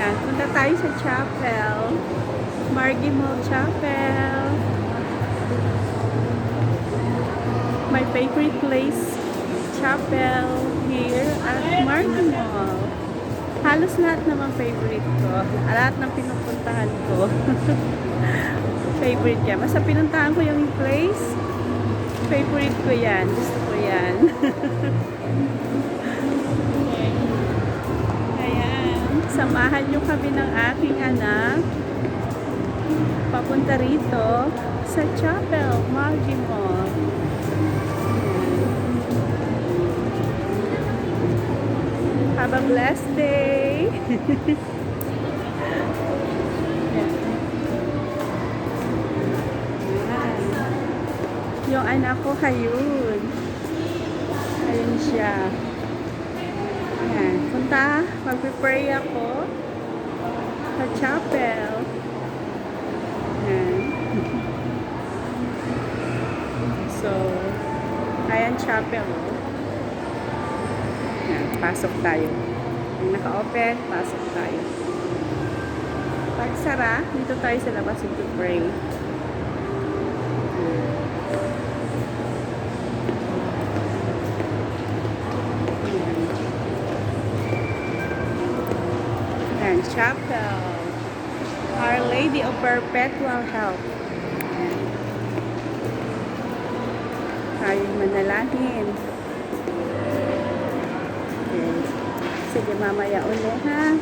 Yan, punta tayo sa chapel. Margie Mall Chapel. My favorite place, chapel here at Margie Mall. Halos lahat naman favorite ko. Lahat ng pinupuntahan ko. Favorite yan. Basta pinuntahan ko yung place, favorite ko yan. Gusto ko yan. Ayan. Samahan nyo kami ng aking anak. Papunta rito sa chapel, Margie Mall. Have a blessed day. Yung anak ko, ayun. Ayun siya. Ayan. Punta, mag-pray ako sa chapel. Ayan. So, ayan chapel. Ayan, pasok tayo. Yung naka-open, pasok tayo. Pag sara, dito tayo sa labas mag-pray. Ayan, chapel. Our Lady of Perpetual Help. Tayo manalangin. Okay. Sige, mamaya ulit ha.